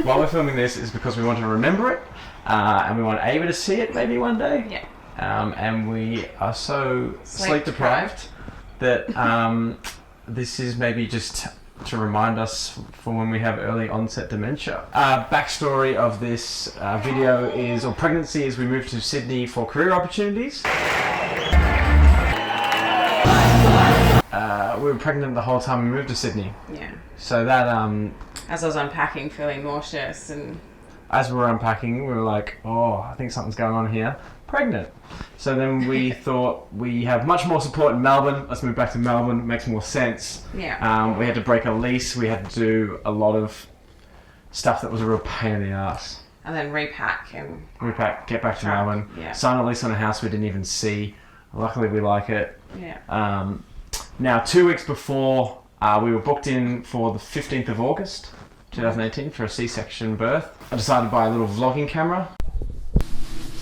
Why we're filming this is because we want to remember it, and we want Ava to see it maybe one day. Yeah. And we are so sleep deprived that this is maybe just to remind us for when we have early onset dementia. Backstory of this video is, or pregnancy is, we moved to Sydney for career opportunities. We were pregnant the whole time we moved to Sydney. Yeah. So that as I was unpacking, feeling nauseous, and as we were unpacking, we were like, oh, I think something's going on here. Pregnant. So then we thought, we have much more support in Melbourne. Let's move back to Melbourne. It makes more sense. Yeah. We had to break a lease. We had to do a lot of stuff that was a real pain in the ass. And then repack, get back to Melbourne. Yeah. Sign a lease on a house we didn't even see. Luckily, we like it. Yeah. Now, 2 weeks before, we were booked in for the 15th of August, 2018, for a C-section birth. I decided to buy a little vlogging camera.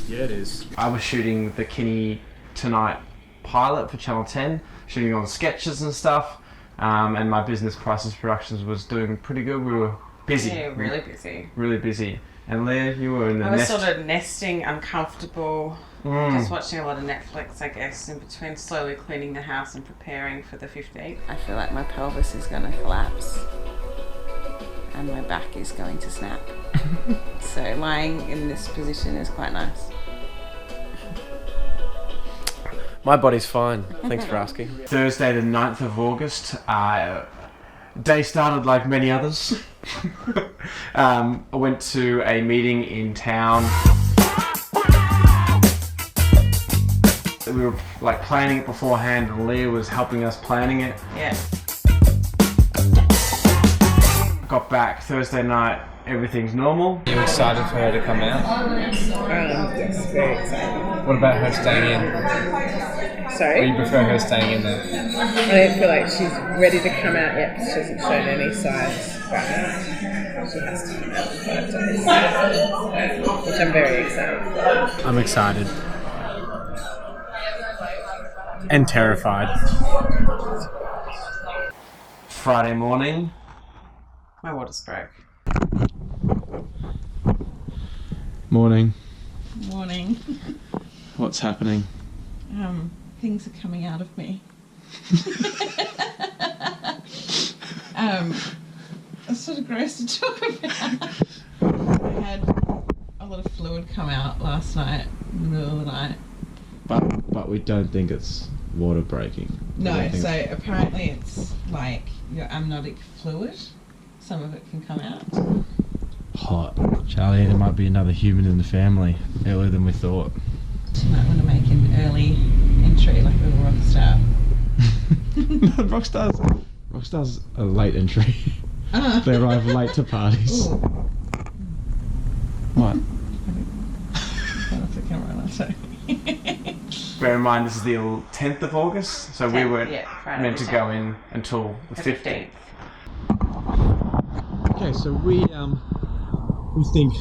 Yeah, it is. I was shooting the Kinney Tonight pilot for Channel 10, shooting all the sketches and stuff, and my business, Prices Productions, was doing pretty good. We were busy. Yeah, really busy. Really busy. And Leah, you were in the nest. I was sort of nesting, uncomfortable, just watching a lot of Netflix, I guess, in between slowly cleaning the house and preparing for the 15th. I feel like my pelvis is going to collapse and my back is going to snap. So lying in this position is quite nice. My body's fine. Thanks for asking. Thursday the 9th of August. Day started like many others. I went to a meeting in town. We were like planning it beforehand, and Leah was helping us planning it. Yeah. Got back Thursday night, everything's normal. Are you excited for her to come out? Yes, very excited. What about her staying in? Sorry? Or you prefer her staying in there? I don't feel like she's ready to come out yet because she hasn't shown any signs, but she has to come out in 5 days, which I'm very excited. I'm excited. And terrified. Friday morning. My water's broke. Morning. Morning. What's happening? Things are coming out of me. It's sort of gross to talk about. I had a lot of fluid come out last night, in the middle of the night. But we don't think it's water breaking. No, so apparently it's like your amniotic fluid. Some of it can come out. Hot. Charlie, there might be another human in the family earlier than we thought. You might want to make an early entry, like a little rock star. Rockstar's a late entry. They arrive late to parties. Ooh. What? Turn off the camera and I'll show you. Bear in mind, this is the 10th of August, so we were meant to go in until the 15th. Okay, so we think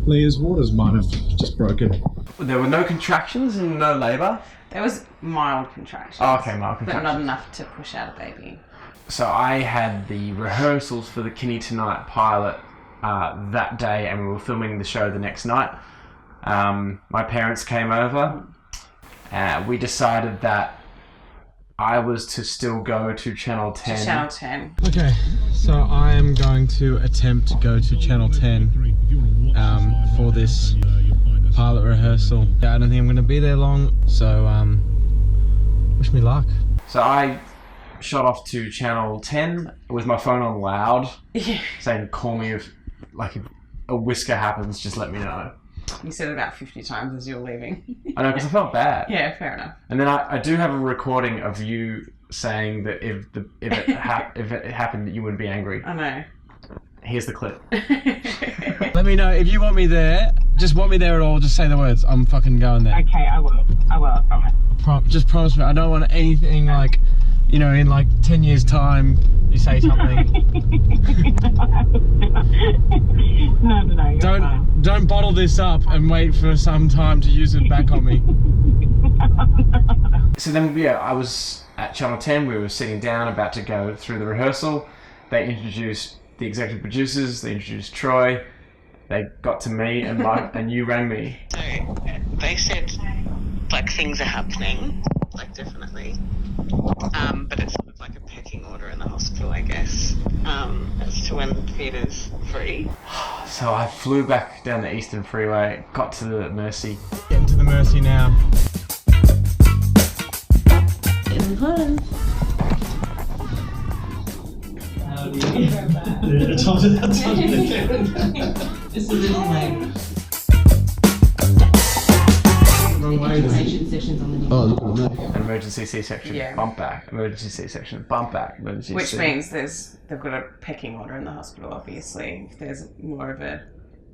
Leah's waters might have just broken. There were no contractions and no labour. There was mild contractions. Oh, okay, mild contractions. But not enough to push out a baby. So I had the rehearsals for the Kinney Tonight pilot that day, and we were filming the show the next night. My parents came over. We decided that I was to still go to Channel 10. To Channel 10. Okay, so I am going to attempt to go to Channel 10 for this pilot rehearsal. I don't think I'm going to be there long, so wish me luck. So I shot off to Channel 10 with my phone on loud, saying, call me if a whisker happens, just let me know. You said it about 50 times as you were leaving. I know, because I felt bad. Yeah, fair enough. And then I do have a recording of you saying that if it happened, that you wouldn't be angry. I know. Here's the clip. Let me know if you want me there. Just want me there at all. Just say the words. I'm fucking going there. Okay, I will. I promise. Just promise me. I don't want anything like, you know, in like 10 years' time, you say something. No. Don't bottle this up and wait for some time to use it back on me. So then, yeah, I was at Channel 10. We were sitting down, about to go through the rehearsal. They introduced the executive producers, they introduced Troy, they got to me, and Mike, and you rang me. So they said, like, things are happening, like, definitely. But it's sort of like a pecking order in the hospital, I guess, as to when the theatre's free. So I flew back down the Eastern Freeway, got to the Mercy. Getting to the Mercy now. Getting home. This is really lame. Wrong way. Sections on the Oh, no. An emergency C-section, Yeah. bump back. Emergency C-section, bump back. Emergency Which C. means they've got a pecking order in the hospital, obviously. If there's more of a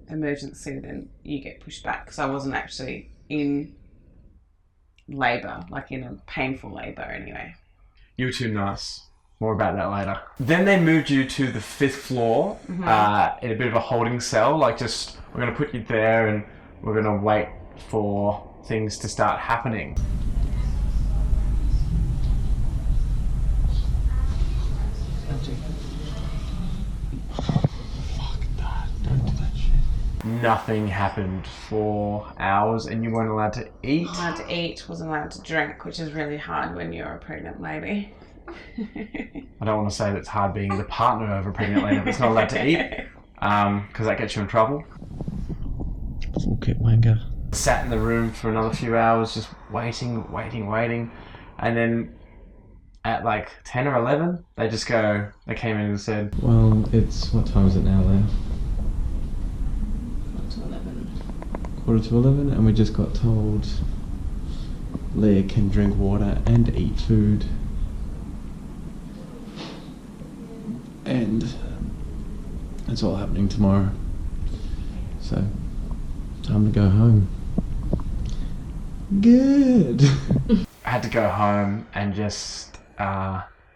emergency, then you get pushed back. Because I wasn't actually in labour, like in a painful labour anyway. You were too nice. More about that later. Then they moved you to the 5th floor in a bit of a holding cell. Like, just, we're going to put you there and we're going to wait for things to start happening. Fuck that. Don't do that shit. Nothing happened for hours and you weren't allowed to eat. Wasn't allowed to eat, wasn't allowed to drink, which is really hard when you're a pregnant lady. I don't want to say that it's hard being the partner of a pregnant lady that's not allowed to eat, because that gets you in trouble. Okay, wanker. Sat in the room for another few hours, just waiting, and then at like 10 or 11, they came in and said, well, what time is it now, Leah? 11:45, and we just got told Leah can drink water and eat food. And it's all happening tomorrow. So, time to go home. Good. I had to go home and just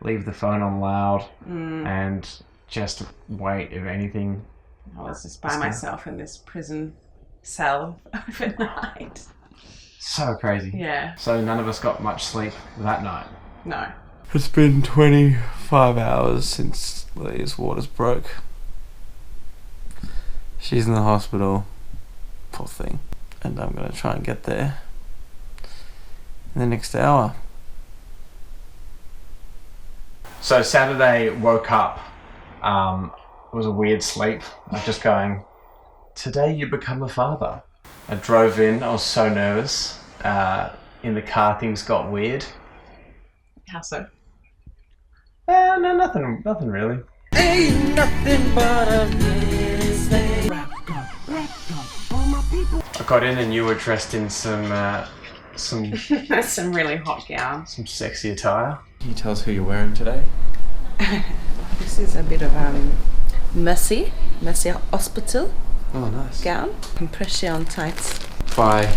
leave the phone on loud and just wait if anything. I was just by myself in this prison cell overnight. So crazy. Yeah. So none of us got much sleep that night. No. It's been 25 hours since Leah's waters broke. She's in the hospital, poor thing, and I'm gonna try and get there in the next hour. So Saturday, woke up, it was a weird sleep. I was just going, today you become a father. I drove in, I was so nervous. In the car things got weird. How so? No, nothing really. Ain't nothing but a I got in and you were dressed in some Some really hot gown. some sexy attire. Can you tell us who you're wearing today? This is a bit of Mercy Hospital Oh, nice. gown. Compression tights. By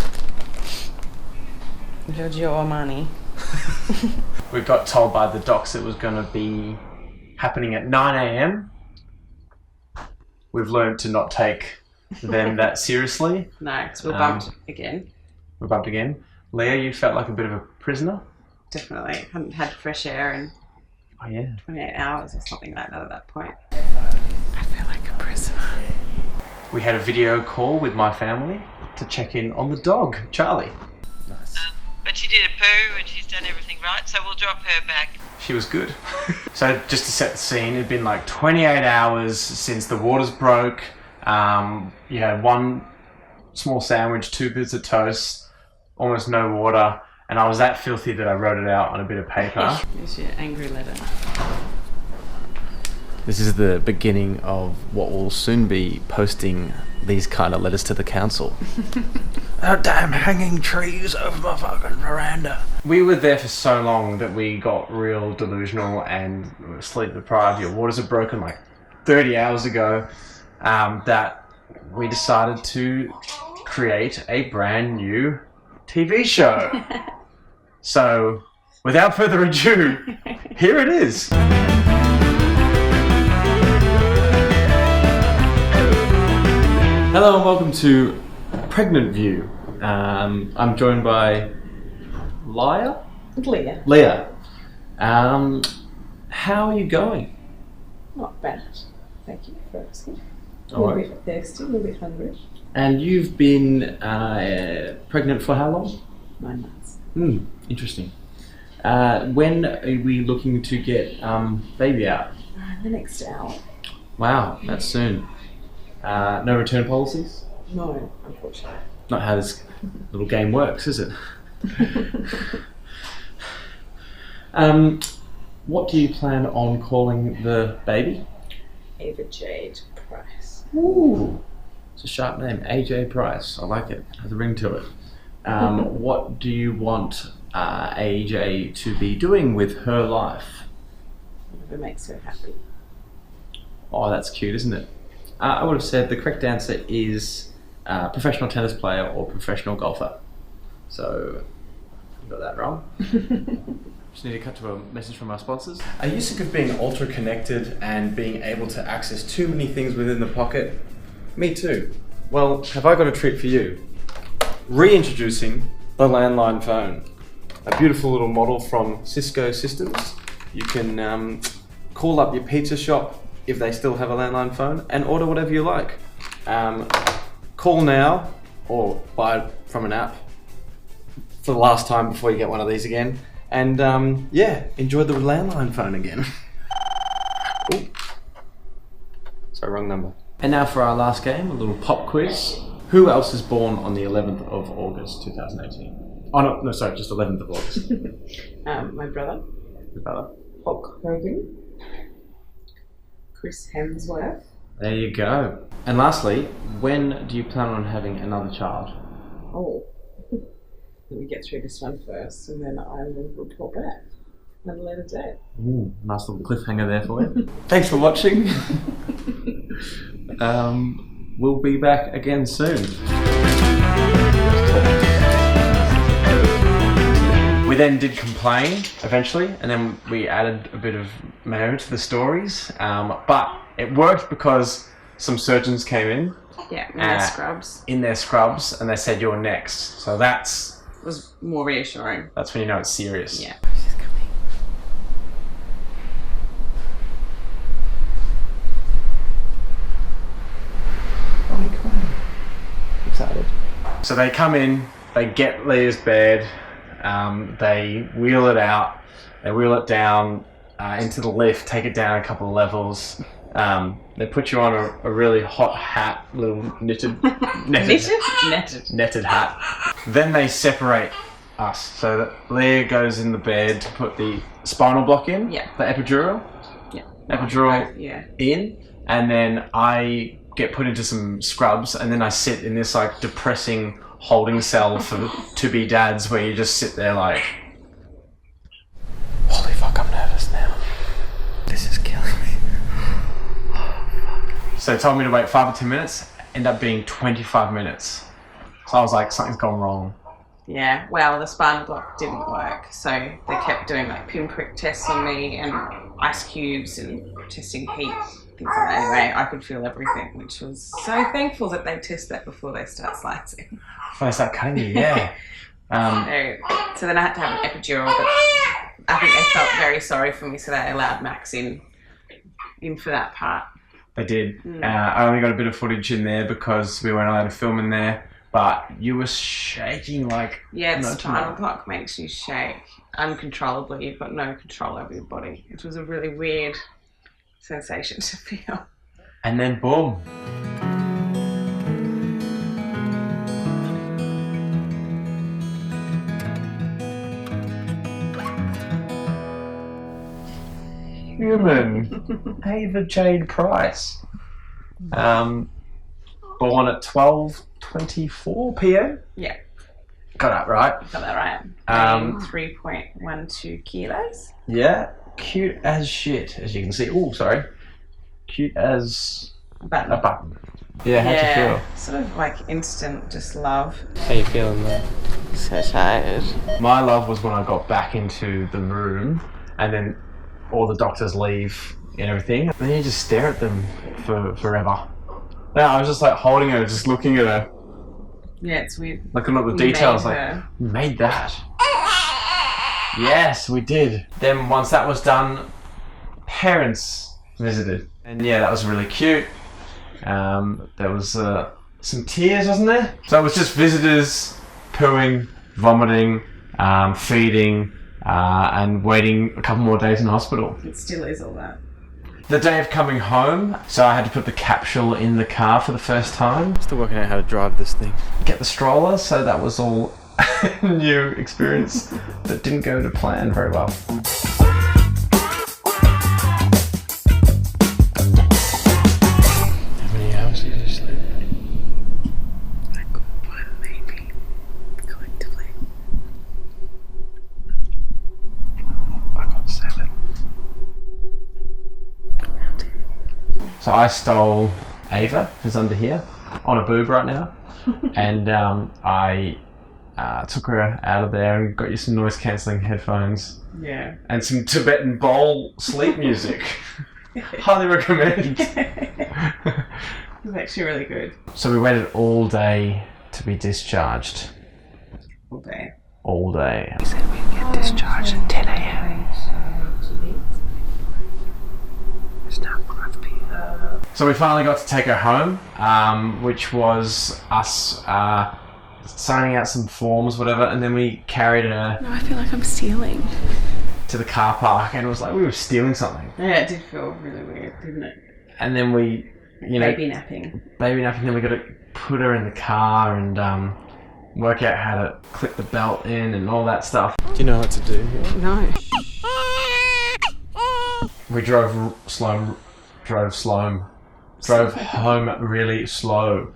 Giorgio Armani. We got told by the docs it was going to be happening at 9 a.m. We've learned to not take them that seriously. No, because we're bumped again. We're bumped again. Leah, you felt like a bit of a prisoner? Definitely. Haven't had fresh air in Oh yeah. 28 hours or something like that at that point. I feel like a prisoner. We had a video call with my family to check in on the dog, Charlie. nice. But she did a poo and she's done everything right, so we'll drop her back. She was good. So just to set the scene, it'd been like 28 hours since the waters broke. You had one small sandwich, 2 bits of toast, almost no water, and I was that filthy that I wrote it out on a bit of paper. Here's your angry letter. This is the beginning of what will soon be posting these kind of letters to the council. Oh, damn hanging trees over my fucking veranda. We were there for so long that we got real delusional and sleep deprived. Your waters are broken like 30 hours ago. That we decided to create a brand new TV show. So, without further ado, here it is. Hello and welcome to Pregnant View. I'm joined by Leah. Leah. How are you going? Not bad. Thank you for asking. A All little right. bit thirsty, a little bit hungry. And you've been pregnant for how long? 9 months. Interesting. When are we looking to get baby out? The next hour. Wow, that's soon. No return policies? No, unfortunately. Not how this little game works, is it? What do you plan on calling the baby? Ava Jade Price. Ooh, it's a sharp name, AJ Price. I like it. Has a ring to it. What do you want AJ to be doing with her life? Whatever makes her happy. Oh, that's cute, isn't it? I would have said the correct answer is professional tennis player or professional golfer. So, you got that wrong. Just need to cut to a message from our sponsors. Are you sick of being ultra connected and being able to access too many things within the pocket? Me too. Well, have I got a treat for you? Reintroducing the landline phone. A beautiful little model from Cisco Systems. You can call up your pizza shop if they still have a landline phone and order whatever you like. Call now or buy it from an app for the last time before you get one of these again. And yeah, enjoy the landline phone again. Ooh. Sorry, wrong number. And now for our last game, a little pop quiz. Who else is born on the 11th of August 2018? Oh no, sorry, just 11th of August. My brother. Your brother. Hulk Hogan. Chris Hemsworth. There you go. And lastly, when do you plan on having another child? Oh. Let me get through this one first and then I will report back at a later date. Nice little cliffhanger there for you. Thanks for watching. We'll be back again soon. We then did complain eventually, and then we added a bit of mayo to the stories. But it worked because some surgeons came in. Yeah, in their scrubs. In their scrubs, and they said you're next. So that's Was more reassuring. when you know it's serious. Yeah. She's coming. Excited. So they come in, they get Leah's bed, they wheel it out, they wheel it down into the lift, take it down a couple of levels. They put you on a really hot hat, little netted hat. Then they separate us. So that Leah goes in the bed to put the spinal block in, Yeah. the epidural. Yeah. Epidural Yeah. in, and then I get put into some scrubs, and then I sit in this like depressing holding cell for to-be dads where you just sit there like, holy fuck, I'm nervous now. This is killing me. So they told me to wait 5 or 10 minutes, end up being 25 minutes. So I was like, something's gone wrong. Yeah, well, the spinal block didn't work, so they kept doing like pinprick tests on me and ice cubes and testing heat, things like that. Anyway, I could feel everything, which was so thankful that they test that before they start slicing. Before they start cutting you, yeah. So then I had to have an epidural, but I think they felt very sorry for me, so they allowed Max in for that part. They did. I only got a bit of footage in there because we weren't allowed to film in there. But you were shaking like... Yeah, the spinal block makes you shake uncontrollably. You've got no control over your body. It was a really weird sensation to feel. And then boom. Human. Ava Jade Price. Born at 12:24 p.m. Yeah. Got that right. Got that right. 3.12 kilos. Yeah. Cute as shit, as you can see. Oh, sorry. Cute as a button. Yeah, how'd you feel? Sort of like instant just love. How you feeling there? So tired. My love was when I got back into the room and then all the doctors leave and everything. And then you just stare at them for forever. Now I was just like holding her, just looking at her. Yeah, it's weird. Looking at the details, like, we made that. Yes, we did. Then once that was done, parents visited. And yeah, that was really cute. There was some tears, wasn't there? So it was just visitors pooing, vomiting, feeding, and waiting a couple more days in hospital. It still is all that. The day of coming home, so I had to put the capsule in the car for the first time. Still working out how to drive this thing. Get the stroller, so that was all a new experience that didn't go to plan very well. How many hours did you sleep? I got one, maybe, collectively. I got 7. So I stole Ava, who's under here, on a boob right now, and I took her out of there and got you some noise cancelling headphones. Yeah. And some Tibetan bowl sleep music. Highly recommend. It was actually really good. So we waited all day to be discharged. All day. All day. We said we'd get discharged at 10 a.m. So we finally got to take her home, which was us signing out some forms, whatever, and then we carried her No, I feel like I'm stealing. to the car park, and it was like we were stealing something. Yeah, it did feel really weird, didn't it? And then we, Baby napping. Then we got to put her in the car and work out how to clip the belt in and all that stuff. Do you know what to do here? No. We drove home really slow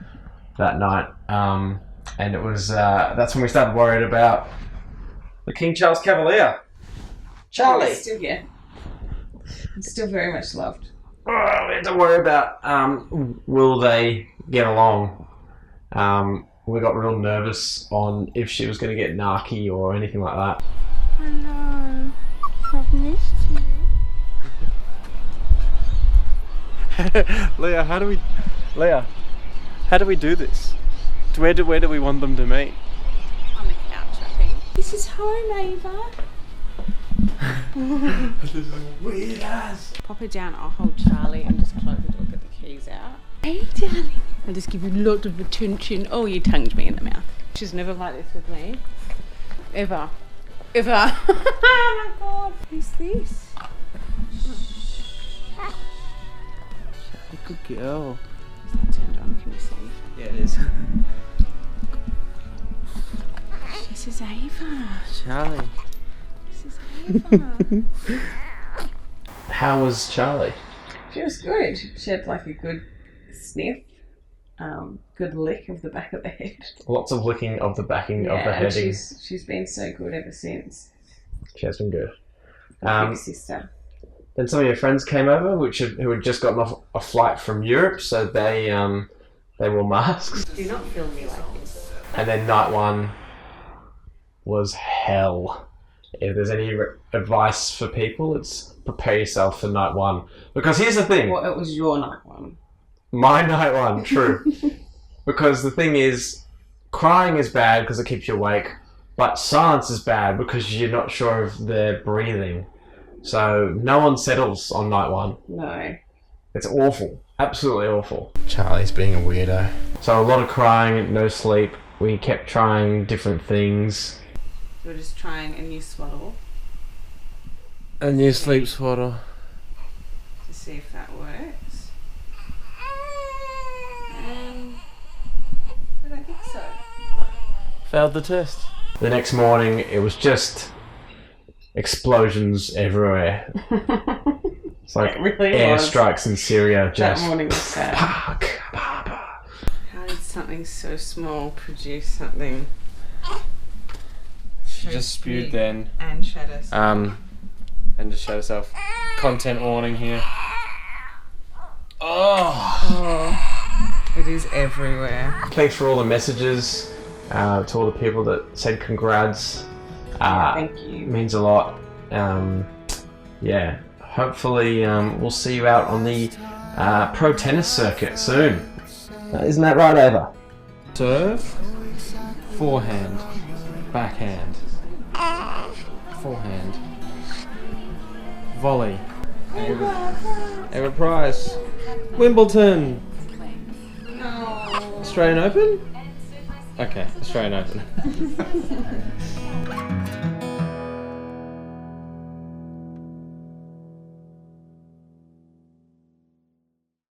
that night, and it was that's when we started worried about the King Charles Cavalier, Charlie. Still, yeah. It's still very much loved. We had to worry about will they get along. We got real nervous on if she was going to get narky or anything like that. Hello. I've missed you. Leah, how do we do this? Where do we want them to meet? On the couch, I think. This is home, Ava. This is weird ass. Pop her down, I'll hold Charlie and just close the door, get the keys out. Hey, darling. I'll just give you a lot of attention. Oh, you tongued me in the mouth. She's never like this with me. Ever. Oh my god. Who's this? Good girl. Is that turned on? Can you see? Yeah, it is. This is Ava. Charlie. This is Ava. How was Charlie? She was good. She had like a good sniff. Good lick of the back of the head. Lots of licking of the backing of the and heading. she's been so good ever since. She has been good. Big sister. Then some of your friends came over, who had just gotten off a flight from Europe, so they wore masks. Do not film me like this. And then night 1 was hell. If there's any advice for people, it's prepare yourself for night 1. Because here's the thing. Well, it was your night 1. My night 1, true. Because the thing is, crying is bad because it keeps you awake, but silence is bad because you're not sure if they're breathing. So no one settles on night 1. No. It's awful. Absolutely awful. Charlie's being a weirdo. So a lot of crying, no sleep. We kept trying different things. We're just trying a new swaddle A new sleep swaddle. to see if that works. I don't think so. Failed the test. The next morning, it was just explosions everywhere. It's like It really airstrikes in Syria. That Just morning was sad. How did something so small produce something? She just spewed then. And shed us. And just showed herself. Content warning here. Oh, it is everywhere. Thanks for all the messages. To all the people that said congrats. Thank you. It means a lot. Yeah. Hopefully, we'll see you out on the pro tennis circuit soon. Isn't that right, Ava? Serve, forehand, backhand, forehand, volley, Ava Price. Wimbledon. No. Australian Open? Okay, Australian Open.